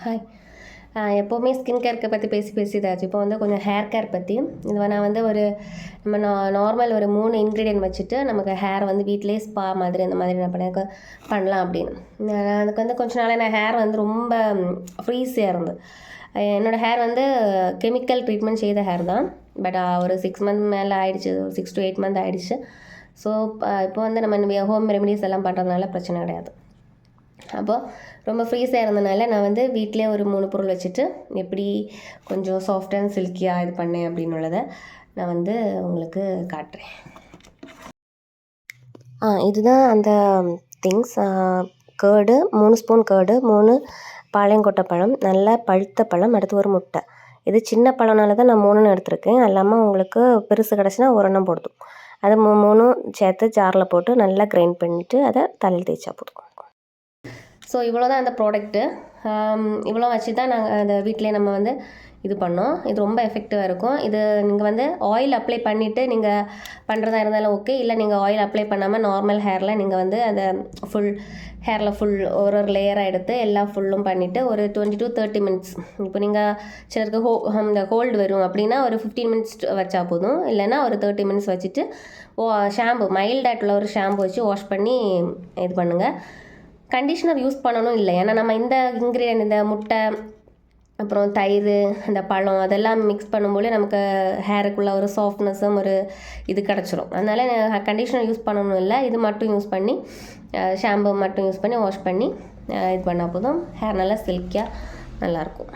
Hi. எப்போவுமே skin கேருக்கு பற்றி பேசி இதாச்சு. இப்போ வந்து கொஞ்சம் ஹேர் கேர் பற்றி நான் வந்து ஒரு நம்ம நார்மல் ஒரு 3 இன்க்ரீடியன்ட் வச்சுட்டு நமக்கு ஹேர் வந்து வீட்டிலேயே ஸ்பா மாதிரி அந்த மாதிரி நான் பண்ணலாம் அப்படின்னு. அதுக்கு வந்து கொஞ்ச நாள் என் ஹேர் வந்து ரொம்ப ஃப்ரீஸியாக இருந்து என்னோடய ஹேர் வந்து கெமிக்கல் ட்ரீட்மெண்ட் செய்த ஹேர் தான். பட் ஒரு 6 மந்த் மேலே ஆகிடுச்சு, 6 to 8 மந்த் ஆகிடுச்சு. ஸோ இப்போ வந்து நம்ம ஹோம் ரெமெடிஸ் எல்லாம் பண்ணுறதுனால பிரச்சனை கிடையாது. அப்போது ரொம்ப ஃப்ரீஸாக இருந்தனால நான் வந்து வீட்டிலே ஒரு 3 பொருள் வச்சுட்டு எப்படி கொஞ்சம் சாஃப்ட் அண்ட் சில்கியாக இது பண்ணேன் அப்படின்னு உள்ளதை நான் வந்து உங்களுக்கு காட்டுறேன். இதுதான் அந்த திங்ஸ். கேர்டு 3 ஸ்பூன் கேர்டு, 3 பாளையங்கொட்டை பழம், நல்லா பழுத்த பழம், அடுத்து ஒரு முட்டை. இது சின்ன பழம்னால தான் நான் 3ன்னு எடுத்திருக்கேன். இல்லாமல் உங்களுக்கு பெருசு கிடச்சினா ஒரெண்ணம் போடுதும். அதை 3 சேர்த்து ஜாரில் போட்டு நல்லா கிரைண்ட் பண்ணிவிட்டு அதை தலையில் தேய்ச்சா போதும். ஸோ இவ்வளோ தான் அந்த ப்ராடக்ட்டு. இவ்வளோ வச்சு தான் நாங்கள் அந்த வீட்டிலே நம்ம வந்து இது பண்ணோம். இது ரொம்ப எஃபெக்டிவாக இருக்கும். இது நீங்கள் வந்து ஆயில் அப்ளை பண்ணிவிட்டு நீங்கள் பண்ணுறதா இருந்தாலும் ஓகே, இல்லை நீங்கள் ஆயில் அப்ளை பண்ணாமல் நார்மல் ஹேரில் நீங்கள் வந்து அதை ஹேரில் ஒரு லேயராக எடுத்து எல்லா ஃபுல்லும் பண்ணிவிட்டு ஒரு 20 to 30 மினிட்ஸ். இப்போ நீங்கள் சிலருக்கு இந்த ஹோல்டு வரும் அப்படின்னா ஒரு 15 மினிட்ஸ் வச்சா போதும். இல்லைன்னா ஒரு 30 மினிட்ஸ் வச்சுட்டு ஷாம்பு மைல்டாட்டில் ஒரு ஷாம்பு வச்சு வாஷ் பண்ணி இது பண்ணுங்கள். கண்டிஷ்னர் யூஸ் பண்ணணும் இல்லை, ஏன்னா நம்ம இந்த இன்க்ரீடியன்ட் இந்த முட்டை அப்புறம் தயிர் இந்த பழம் அதெல்லாம் மிக்ஸ் பண்ணும்போது நமக்கு ஹேருக்குள்ளே ஒரு சாஃப்ட்னஸும் ஒரு இது கிடச்சிரும். அதனால் கண்டிஷ்னர் யூஸ் பண்ணணும் இல்லை, இது மட்டும் யூஸ் பண்ணி ஷாம்பு மட்டும் யூஸ் பண்ணி வாஷ் பண்ணி இது பண்ணால் போதும். ஹேர் நல்லா சில்கியாக நல்லாயிருக்கும்.